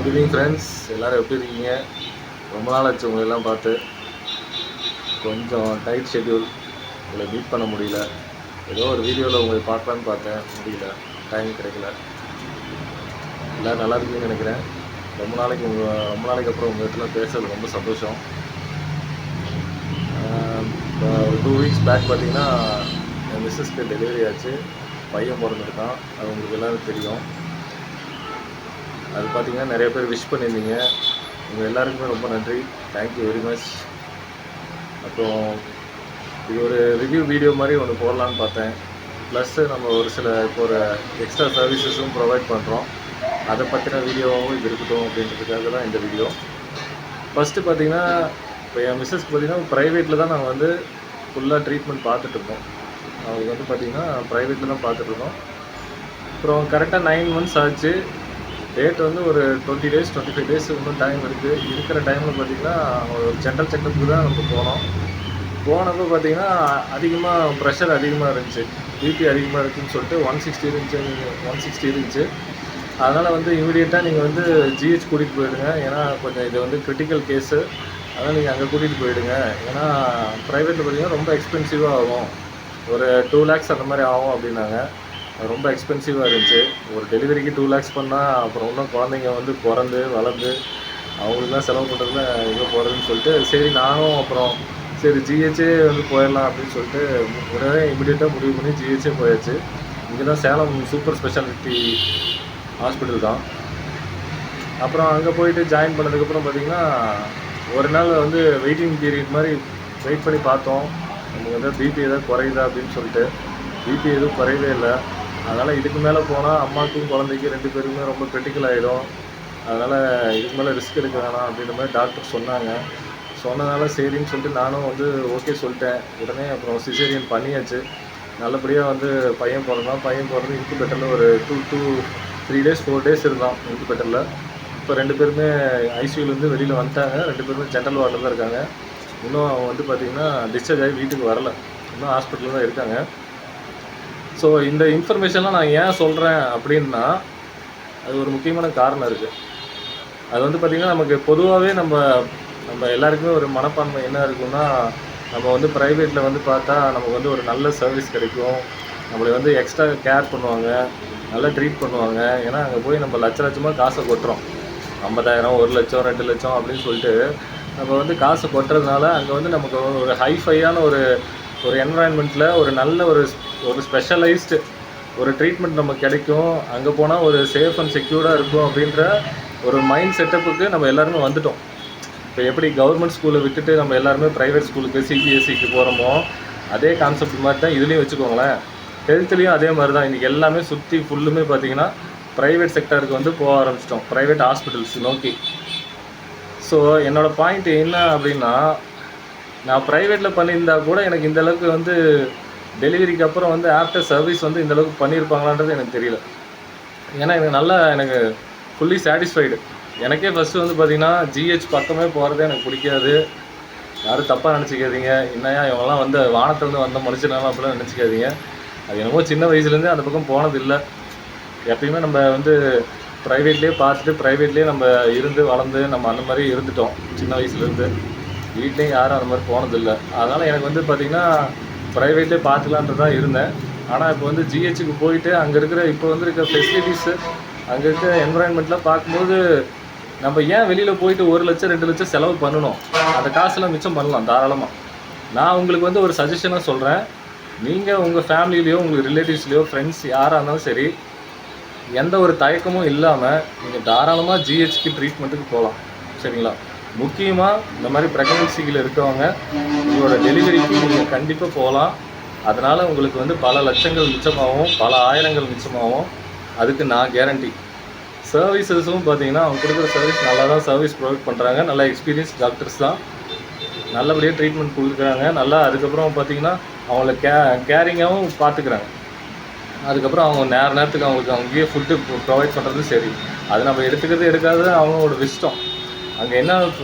Good evening friends, எல்லோரும் எப்படி இருக்கீங்க? ரொம்ப நாள் ஆச்சு உங்களெல்லாம் பார்த்து. கொஞ்சம் டைட் ஷெட்யூல், உங்களை மீட் பண்ண முடியல. ஏதோ ஒரு வீடியோவில் உங்களை பார்க்கலான்னு பார்த்தேன், முடியல, டைம் கிடைக்கல. எல்லோரும் நல்லா இருக்குன்னு நினைக்கிறேன். ரொம்ப நாளைக்கு அப்புறம் உங்கள் இடத்துல பேசுறது ரொம்ப சந்தோஷம். இப்போ ஒரு 2 வீக்ஸ் பேக் பார்த்தீங்கன்னா என் மிஸ்ஸஸ்க்கு டெலிவரி ஆச்சு. பையன் பிறந்துருக்கான். அது உங்களுக்கு எல்லோரும் தெரியும். அது பார்த்திங்கன்னா நிறைய பேர் விஷ் பண்ணியிருந்தீங்க. உங்கள் எல்லாருக்குமே ரொம்ப நன்றி. Thank you very much. அப்புறம் இது ஒரு ரிவ்யூ வீடியோ மாதிரி ஒன்று போடலான்னு பார்த்தேன். ப்ளஸ்ஸு நம்ம ஒரு சில இப்போ ஒரு எக்ஸ்ட்ரா சர்வீசஸும் ப்ரொவைட் பண்ணுறோம். அதை பற்றின வீடியோவும் இது இருக்கட்டும் அப்படின்றதுக்காக தான் இந்த வீடியோ. ஃபஸ்ட்டு பார்த்திங்கன்னா இப்போ என் மிஸ்ஸஸ்க்கு பார்த்திங்கன்னா ப்ரைவேட்டில் தான் நாங்கள் வந்து ஃபுல்லாக ட்ரீட்மெண்ட் பார்த்துட்ருக்கோம். அவங்களுக்கு வந்து பார்த்திங்கன்னா ப்ரைவேட்டில் தான் பார்த்துட்ருக்கோம். அப்புறம் கரெக்டாக 9 months ஆச்சு. டேட் வந்து ஒரு 20 days 25 days இன்னும் டைம் இருக்குது. இருக்கிற டைமில் பார்த்திங்கன்னா ஒரு ஜென்ரல் செக்கப்புக்கு தான் நம்ம போனப்போ பார்த்திங்கன்னா அதிகமாக ப்ரெஷர் அதிகமாக இருந்துச்சு, பிபி அதிகமாக இருக்குதுன்னு சொல்லிட்டு 160 இருந்துச்சு. அதனால் வந்து இமீடியட்டாக நீங்கள் வந்து ஜிஹெச் கூட்டிகிட்டு போயிடுங்க. ஏன்னா கொஞ்சம் இது வந்து கிரிட்டிக்கல் கேஸு. அதனால் நீங்கள் அங்கே கூட்டிகிட்டு போயிடுங்க. ஏன்னா ப்ரைவேட்டில் பார்த்திங்கன்னா ரொம்ப எக்ஸ்பென்சிவாக ஆகும். ஒரு 2 lakhs அந்த மாதிரி ஆகும் அப்படின்னாங்க. ரொம்ப எக்ஸ்பென்சிவாக இருந்துச்சு. ஒரு டெலிவரிக்கு 2 lakhs பண்ணால் அப்புறம் இன்னும் குழந்தைங்க வந்து பிறந்து வளர்ந்து அவங்களுக்குலாம் செலவு பண்ணுறதுல எங்கே போகிறதுன்னு சொல்லிட்டு சரி நானும் அப்புறம் சரி ஜிஹெச்சே வந்து போயிடலாம் அப்படின்னு சொல்லிட்டு உடனே இமீடியட்டாக முடிவு பண்ணி ஜிஹெச்சே போயாச்சு. இங்கே தான் சேலம் சூப்பர் ஸ்பெஷாலிட்டி ஹாஸ்பிட்டல் தான். அப்புறம் அங்கே போயிட்டு ஜாயின் பண்ணதுக்கப்புறம் பார்த்திங்கன்னா ஒரு நாள் வந்து வெயிட்டிங் பீரியட் மாதிரி வெயிட் பண்ணி பார்த்தோம். நமக்கு வந்து பிபி எதாவது குறையுதா அப்படின்னு சொல்லிட்டு. பிபி எதுவும் குறையவே இல்லை. அதனால் இதுக்கு மேலே போனால் அம்மாவுக்கும் குழந்தைக்கும் 2 பேருக்குமே ரொம்ப கிரிட்டிக்கல் ஆகிடும். அதனால் இதுக்கு மேலே ரிஸ்க் எடுக்க வேணாம் அப்படின்ற மாதிரி டாக்டர் சொன்னதால சரின்னு சொல்லிட்டு நானும் வந்து ஓகே சொல்லிட்டேன். உடனே அப்புறம் சிசேரியன் பண்ணியாச்சு. நல்லபடியாக வந்து பையன் பிறந்து இன்குபேட்டரில் ஒரு 3 days 4 days இருந்தான் இன்குபேட்டரில். இப்போ 2 பேருமே ஐசியூலேருந்து வெளியில் வந்துட்டாங்க. 2 பேருமே ஜென்ரல் வார்டில் தான் இருக்காங்க. இன்னும் அவங்க வந்து பார்த்திங்கன்னா டிஸ்சார்ஜ் ஆகி வீட்டுக்கு வரலை, இன்னும் ஹாஸ்பிட்டலில் தான் இருக்காங்க. ஸோ இந்த இன்ஃபர்மேஷன்லாம் நான் ஏன் சொல்கிறேன் அப்படின்னா அது ஒரு முக்கியமான காரணம் இருக்குது. அது வந்து பார்த்திங்கன்னா நமக்கு பொதுவாகவே நம்ம எல்லாருக்குமே ஒரு மனப்பான்மை என்ன இருக்குன்னா, நம்ம வந்து ப்ரைவேட்டில் வந்து பார்த்தா நமக்கு வந்து ஒரு நல்ல சர்வீஸ் கிடைக்கும், நம்மளை வந்து எக்ஸ்ட்ரா கேர் பண்ணுவாங்க, நல்லா ட்ரீட் பண்ணுவாங்க. ஏன்னா அங்கே போய் நம்ம லட்சமாக காசை கொட்டுறோம். 50,000 1 லட்சம் 2 லட்சம் அப்படின்னு சொல்லிட்டு நம்ம வந்து காசை கொட்டுறதுனால அங்கே வந்து நமக்கு ஒரு ஹைஃபையான ஒரு என்வரான்மெண்ட்டில் ஒரு நல்ல ஒரு ஸ்பெஷலைஸ்டு ஒரு ட்ரீட்மெண்ட் நமக்கு கிடைக்கும். அங்கே போனால் ஒரு சேஃப் அண்ட் செக்யூர்டாக இருக்கும் அப்படின்ற ஒரு மைண்ட் செட்டப்புக்கு நம்ம எல்லாருமே வந்துட்டோம். இப்போ எப்படி கவர்மெண்ட் ஸ்கூலை விட்டுட்டு நம்ம எல்லாருமே ப்ரைவேட் ஸ்கூலுக்கு சிபிஎஸ்சிக்கு போகிறோமோ அதே கான்செப்ட் மாதிரி தான் இதுலேயும் வச்சுக்கோங்களேன். ஹெல்த்லேயும் அதே மாதிரி தான். இன்றைக்கி எல்லாமே சுற்றி ஃபுல்லுமே பார்த்திங்கன்னா ப்ரைவேட் செக்டருக்கு வந்து போக ஆரம்பிச்சிட்டோம், ப்ரைவேட் ஹாஸ்பிட்டல்ஸ் நோக்கி. ஸோ என்னோடய பாயிண்ட் என்ன அப்படின்னா, நான் ப்ரைவேட்டில் பண்ணியிருந்தா கூட எனக்கு இந்தளவுக்கு வந்து டெலிவரிக்கு அப்புறம் வந்து ஆஃப்டர் சர்வீஸ் வந்து இந்தளவுக்கு பண்ணியிருப்பாங்களான்றது எனக்கு தெரியல. ஏன்னா எனக்கு ஃபுல்லி சாட்டிஸ்ஃபைடு. எனக்கே ஃபஸ்ட்டு வந்து பார்த்திங்கன்னா ஜிஹெச் பக்கமே போகிறதே எனக்கு பிடிக்காது. யாரும் தப்பாக நினச்சிக்காதீங்க. என்னையா இவங்கெல்லாம் வந்து வானத்துலேருந்து வந்த மனுஷனாலும் அப்படிலாம் நினச்சிக்காதீங்க. அது என்னமோ சின்ன வயசுலேருந்தே அந்த பக்கம் போனதில்லை. எப்பயுமே நம்ம வந்து ப்ரைவேட்லேயே பார்த்துட்டு ப்ரைவேட்லேயே நம்ம இருந்து வளர்ந்து நம்ம அந்த மாதிரி இருந்துட்டோம் சின்ன வயசுலேருந்து. வீட்லேயும் யாரும் அந்த மாதிரி போனதில்லை. அதனால் எனக்கு வந்து பார்த்திங்கன்னா ப்ரைவேட்லேயே பார்த்துக்கலான்ட்டு தான் இருந்தேன். ஆனால் இப்போ வந்து ஜிஹெச்சுக்கு போயிட்டு அங்கே இப்போ இருக்க ஃபெசிலிட்டிஸு அங்கே இருக்க என்வரான்மெண்ட்லாம் பார்க்கும்போது நம்ம ஏன் வெளியில் போயிட்டு 1 லட்சம் 2 லட்சம் செலவு பண்ணணும்? அந்த காசெல்லாம் மிச்சம் பண்ணலாம் தாராளமாக. நான் உங்களுக்கு வந்து ஒரு சஜஷனாக சொல்கிறேன். நீங்கள் உங்கள் ஃபேமிலிலேயோ உங்களுக்கு ரிலேட்டிவ்ஸ்லேயோ ஃப்ரெண்ட்ஸ் யாராக இருந்தாலும் சரி, எந்த ஒரு தயக்கமும் இல்லாமல் நீங்கள் தாராளமாக ஜிஹெச்க்கு ட்ரீட்மெண்ட்டுக்கு போகலாம். சரிங்களா? முக்கியமாக இந்த மாதிரி ப்ரெக்னன்சியில் இருக்கவங்க உங்களோட டெலிவரிக்கு நீங்கள் கண்டிப்பாக போகலாம். அதனால் உங்களுக்கு வந்து பல லட்சங்கள் மிச்சமாகவும் பல ஆயிரங்கள் மிச்சமாகவும் அதுக்கு நான் கேரண்டி. சர்வீசஸும் பார்த்திங்கன்னா அவங்க கொடுக்குற சர்வீஸ் நல்லா தான் சர்வீஸ் ப்ரொவைட் பண்ணுறாங்க. நல்ல எக்ஸ்பீரியன்ஸ் டாக்டர்ஸ் தான், நல்லபடியாக ட்ரீட்மெண்ட் கொடுக்குறாங்க. நல்லா அதுக்கப்புறம் பார்த்திங்கன்னா அவங்கள கேரிங்காகவும் பார்த்துக்கிறாங்க. அதுக்கப்புறம் அவங்க நேரத்துக்கு அவங்களுக்கு அங்கேயே ஃபுட்டு ப்ரொவைட் பண்ணுறது சரி. அது நம்ம எடுக்காதது அவங்களோட இஷ்டம். அங்கே என்ன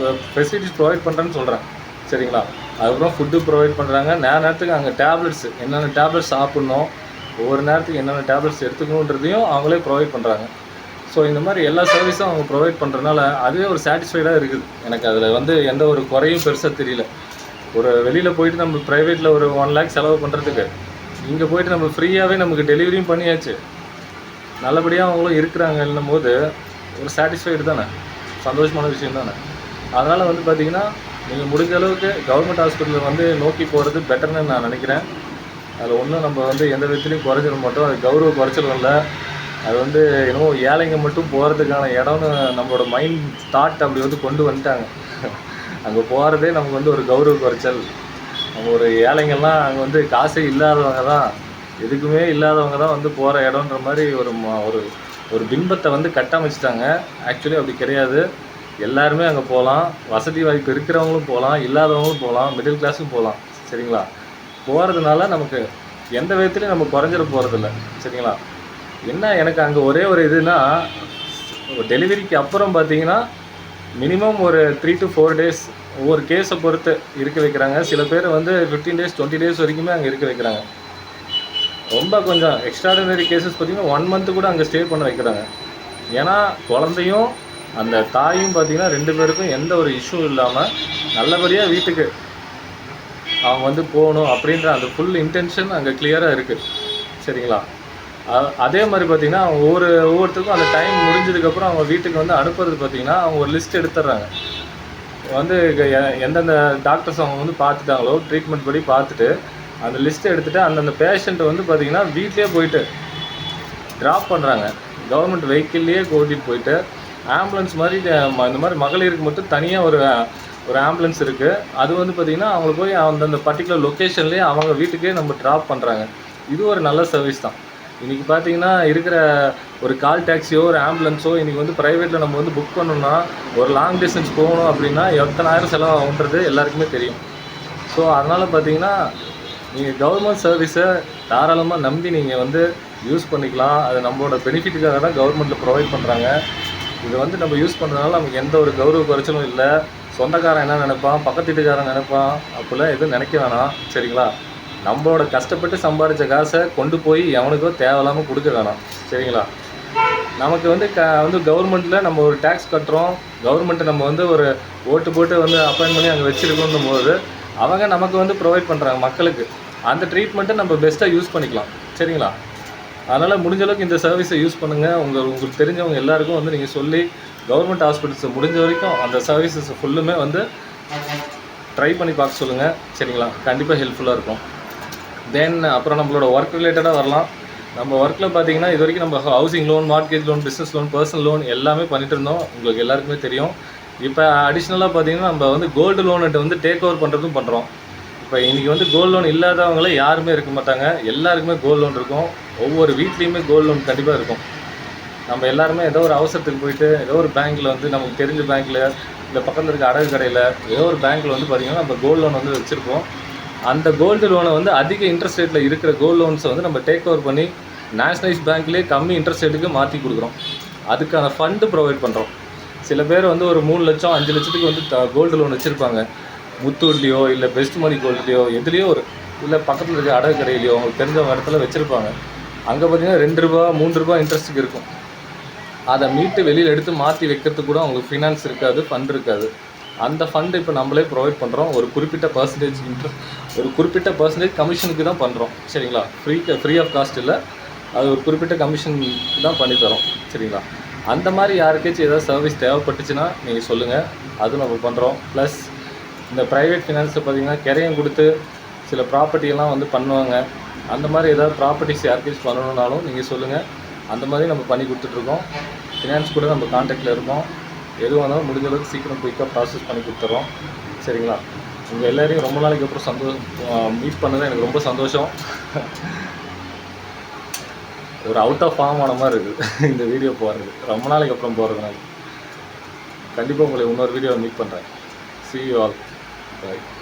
ஃபெசிலிட்டிஸ் ப்ரொவைட் பண்ணுறேன்னு சொல்கிறேன். சரிங்களா? அதுக்கப்புறம் ஃபுட்டு ப்ரொவைட் பண்ணுறாங்க. நேரத்துக்கு அங்கே டேப்லெட்ஸ் என்னென்ன டேப்லெட்ஸ் சாப்பிட்ணும், ஒவ்வொரு நேரத்துக்கு என்னென்ன டேப்லெட்ஸ் எடுத்துக்கணுன்றதையும் அவங்களே ப்ரொவைட் பண்ணுறாங்க. ஸோ இந்த மாதிரி எல்லா சர்வீஸும் அவங்க ப்ரொவைட் பண்ணுறதுனால அதுவே ஒரு சாட்டிஸ்ஃபைடாக இருக்குது. எனக்கு அதில் வந்து எந்த ஒரு குறையும் பெருசாக தெரியல. ஒரு வெளியில் போயிட்டு நம்ம ப்ரைவேட்டில் ஒரு 1 lakh செலவு பண்ணுறதுக்கு இங்கே போயிட்டு நம்ம ஃப்ரீயாகவே நமக்கு டெலிவரியும் பண்ணியாச்சு, நல்லபடியாக அவங்களும் இருக்கிறாங்கன்னும் போது ஒரு சாட்டிஸ்ஃபைடு தானே, சந்தோஷமான விஷயம் தானே. அதனால் வந்து பார்த்திங்கன்னா நீங்கள் முடிஞ்ச அளவுக்கு கவர்மெண்ட் ஹாஸ்பிட்டலில் வந்து நோக்கி போகிறது பெட்டர்னு நான் நினைக்கிறேன். அதில் ஒன்றும் நம்ம வந்து எந்த விதத்துலையும் குறைஞ்சிட மாட்டோம். அது கௌரவ குறைச்சலும் இல்லை. அது வந்து என்னமோ ஏழைங்க மட்டும் போகிறதுக்கான இடம்னு நம்மளோட மைண்ட் தாட் அப்படி வந்து கொண்டு வந்துட்டாங்க. அங்கே போகிறதே நமக்கு வந்து ஒரு கௌரவ குறைச்சல். நம்ம ஒரு ஏழைங்கள்லாம் அங்கே வந்து காசே இல்லாதவங்க தான், எதுக்குமே இல்லாதவங்க தான் வந்து போகிற இடம்ன்ற மாதிரி ஒரு பிம்பத்தை வந்து கட்டமைச்சிட்டாங்க. ஆக்சுவலி அப்படி கிடையாது. எல்லாருமே அங்கே போகலாம், வசதி வாய்ப்பு இருக்கிறவங்களும் போகலாம், இல்லாதவங்களும் போகலாம், மிடில் கிளாஸும் போகலாம். சரிங்களா? போகிறதுனால நமக்கு எந்த விதத்துலையும் நம்ம குறைஞ்சிட போகிறதில்ல. சரிங்களா? என்ன எனக்கு அங்கே ஒரே ஒரு இதுனா, டெலிவரிக்கு அப்புறம் பார்த்தீங்கன்னா மினிமம் ஒரு 3 to 4 days ஒவ்வொரு கேஸை பொறுத்து இருக்க வைக்கிறாங்க. சில பேர் வந்து 15 days 20 days வரைக்குமே அங்கே இருக்க வைக்கிறாங்க. ரொம்ப கொஞ்சம் எக்ஸ்ட்ராடினரி கேசஸ் பார்த்திங்கன்னா 1 month கூட அங்கே ஸ்டே பண்ண வைக்கிறாங்க. ஏன்னா குழந்தையும் அந்த தாயும் பார்த்திங்கன்னா 2 பேருக்கும் எந்த ஒரு இஷ்யூ இல்லாமல் நல்லபடியாக வீட்டுக்கு அவங்க வந்து போகணும் அப்படின்ற அந்த ஃபுல் இன்டென்ஷன் அங்கே கிளியராக இருக்குது. சரிங்களா? அதே மாதிரி பார்த்திங்கன்னா அவங்க ஒவ்வொருத்தருக்கும் அந்த டைம் முடிஞ்சதுக்கப்புறம் அவங்க வீட்டுக்கு வந்து அனுப்புறது பார்த்திங்கன்னா அவங்க ஒரு லிஸ்ட் எடுத்துடுறாங்க. வந்து எந்தெந்த டாக்டர்ஸ் அவங்க வந்து பார்த்துட்டாங்களோ ட்ரீட்மெண்ட் படி பார்த்துட்டு அந்த லிஸ்ட்டை எடுத்துகிட்டு அந்தந்த பேஷண்ட்டை வந்து பார்த்திங்கன்னா வீட்லேயே போயிட்டு ட்ராப் பண்ணுறாங்க. கவர்மெண்ட் வெஹிக்கிள்லேயே கூட்டிகிட்டு போயிட்டு ஆம்புலன்ஸ் மாதிரி இந்த மாதிரி மகளிருக்கு மட்டும் தனியாக ஒரு ஆம்புலன்ஸ் இருக்குது. அது வந்து பார்த்திங்கன்னா அவங்கள போய் அந்தந்த பர்டிகுலர் லொக்கேஷன்லேயே அவங்க வீட்டுக்கே நம்ம ட்ராப் பண்ணுறாங்க. இது ஒரு நல்ல சர்வீஸ் தான். இன்றைக்கி பார்த்திங்கன்னா இருக்கிற ஒரு கால் டாக்ஸியோ ஒரு ஆம்புலன்ஸோ இன்றைக்கி வந்து ப்ரைவேட்டில் நம்ம வந்து புக் பண்ணணும்னா ஒரு லாங் டிஸ்டன்ஸ் போகணும் அப்படின்னா எத்தனாயிரம் செலவு ஆகுன்றது எல்லாருக்குமே தெரியும். ஸோ அதனால் பார்த்திங்கன்னா நீங்கள் கவர்மெண்ட் சர்வீஸை தாராளமாக நம்பி நீங்கள் வந்து யூஸ் பண்ணிக்கலாம். அது நம்மளோட பெனிஃபிட்டுக்காக தான் கவர்மெண்ட்டில் ப்ரொவைட் பண்ணுறாங்க. இது வந்து நம்ம யூஸ் பண்ணுறதுனால நமக்கு எந்த ஒரு கௌரவ குறைச்சலும் இல்லை. சொந்தக்காரன் என்ன நினைப்பான், பக்கத்து வீட்டுக்காரன் நினைப்பான், அப்படிலாம் எதுவும் நினைக்க வேணாம். சரிங்களா? நம்மளோட கஷ்டப்பட்டு சம்பாதிச்ச காசை கொண்டு போய் எவனுக்கோ தேவையில்லாமல் கொடுக்க வேணாம். சரிங்களா? நமக்கு வந்து கவர்மெண்ட்டில் நம்ம ஒரு டேக்ஸ் கட்டுறோம், கவர்மெண்ட்டை நம்ம வந்து ஒரு ஓட்டு போட்டு வந்து அப்பாயின்ட் பண்ணி அங்கே வச்சுருக்கோன்னும் போது அவங்க நமக்கு வந்து ப்ரொவைட் பண்ணுறாங்க மக்களுக்கு. அந்த ட்ரீட்மெண்ட்டை நம்ம பெஸ்ட்டாக யூஸ் பண்ணிக்கலாம். சரிங்களா? அதனால் முடிஞ்ச அளவுக்கு இந்த சர்வீஸை யூஸ் பண்ணுங்கள். உங்களுக்கு தெரிஞ்சவங்க எல்லாருக்கும் வந்து நீங்கள் சொல்லி கவர்மெண்ட் ஹாஸ்பிட்டல்ஸை முடிஞ்ச வரைக்கும் அந்த சர்வீசஸ் ஃபுல்லுமே வந்து ட்ரை பண்ணி பார்க்க சொல்லுங்கள். சரிங்களா? கண்டிப்பாக ஹெல்ப்ஃபுல்லாக இருக்கும். தென் அப்புறம் நம்மளோட ஒர்க் ரிலேட்டடாக வரலாம். நம்ம ஒர்க்கில் பார்த்திங்கன்னா இது வரைக்கும் நம்ம housing loan, mortgage loan, business loan, personal loan எல்லாமே பண்ணிட்டு இருந்தோம். உங்களுக்கு எல்லாருக்குமே தெரியும். இப்போ அடிஷ்னலாக பார்த்திங்கன்னா நம்ம வந்து கோல்டு லோன்கிட்ட வந்து டேக் ஓவர் பண்ணுறதும் பண்ணுறோம். இப்போ இன்றைக்கி வந்து கோல்டு லோன் இல்லாதவங்களே யாருமே இருக்க மாட்டாங்க. எல்லாருக்குமே கோல்டு லோன் இருக்கும். ஒவ்வொரு வீட்லேயுமே கோல்டு லோன் கண்டிப்பாக இருக்கும். நம்ம எல்லாருமே ஏதோ ஒரு அவசரத்துக்கு போயிட்டு ஏதோ ஒரு பேங்க்கில் வந்து நமக்கு தெரிஞ்ச பேங்க்கில் இல்லை பக்கத்தில் இருக்க அடகு கடையில் ஏதோ ஒரு பேங்க்கில் வந்து பார்த்திங்கன்னா நம்ம கோல்டு லோன் வந்து வச்சுருப்போம். அந்த கோல்டு லோனை வந்து அதிக இன்ட்ரெஸ்ட் ரேட்டில் இருக்கிற கோல்டு லோன்ஸை வந்து நம்ம டேக் ஓவர் பண்ணி நேஷ்னலைஸ் பேங்க்லேயே கம்மி இன்ட்ரெஸ்ட் ரேட்டுக்கு மாற்றி கொடுக்குறோம். அதுக்கான ஃபண்டு ப்ரொவைட் பண்ணுறோம். சில பேர் வந்து ஒரு 3 லட்சம் 5 லட்சத்துக்கு வந்து கோல்டு லோன் வச்சுருப்பாங்க. முத்தூர்லேயோ இல்லை பெஸ்ட் மணி கோல்டுலேயோ எதுலேயோ இல்லை பக்கத்தில் இருக்க அடகு கடையிலையோ அவங்களுக்கு தெரிஞ்ச இடத்துல வச்சுருப்பாங்க. அங்கே பார்த்திங்கன்னா 2 ரூபா 3 ரூபா இன்ட்ரெஸ்ட்டுக்கு இருக்கும். அதை மீட்டு வெளியில் எடுத்து மாற்றி வைக்கிறதுக்கு கூட அவங்களுக்கு ஃபினான்ஸ் இருக்காது, ஃபண்ட் இருக்காது. அந்த ஃபண்டு இப்போ நம்மளே ப்ரொவைட் பண்ணுறோம். ஒரு குறிப்பிட்ட பர்சன்டேஜ் கமிஷனுக்கு தான் பண்ணுறோம். சரிங்களா? ஃப்ரீ ஆஃப் காஸ்ட் இல்லை, அது ஒரு குறிப்பிட்ட கமிஷனுக்கு தான் பண்ணித்தரோம். சரிங்களா? அந்த மாதிரி யாருக்காச்சும் ஏதாவது சர்வீஸ் தேவைப்பட்டுச்சுன்னா நீங்கள் சொல்லுங்கள், அதுவும் நம்ம பண்ணுறோம். ப்ளஸ் இந்த ப்ரைவேட் ஃபினான்ஸில் பார்த்திங்கன்னா கிரையம் கொடுத்து சில ப்ராப்பர்ட்டியெல்லாம் வந்து பண்ணுவாங்க. அந்த மாதிரி ஏதாவது ப்ராப்பர்ட்டிஸ் யாருக்காச்சும் பண்ணணுன்னாலும் நீங்கள் சொல்லுங்கள், அந்த மாதிரி நம்ம பண்ணி கொடுத்துட்ருக்கோம். ஃபினான்ஸ் கூட நம்ம கான்டாக்டில் இருக்கோம். எதுவும் வந்தாலும் முடிஞ்ச அளவுக்கு சீக்கிரம் குயிக்காக ப்ராசஸ் பண்ணி கொடுத்துட்றோம். சரிங்களா? உங்கள் எல்லோரையும் ரொம்ப நாளைக்கு அப்புறம் மீட் பண்ணது எனக்கு ரொம்ப சந்தோஷம். ஒரு அவுட் ஆஃப் ஃபார்ம் ஆன மாதிரி இருக்குது இந்த வீடியோ போடுறது, ரொம்ப நாளைக்கு அப்புறம் போகிறதுனால. கண்டிப்பாக உங்களை இன்னொரு வீடியோவை மீட் பண்ணுறேன். See you all. Bye.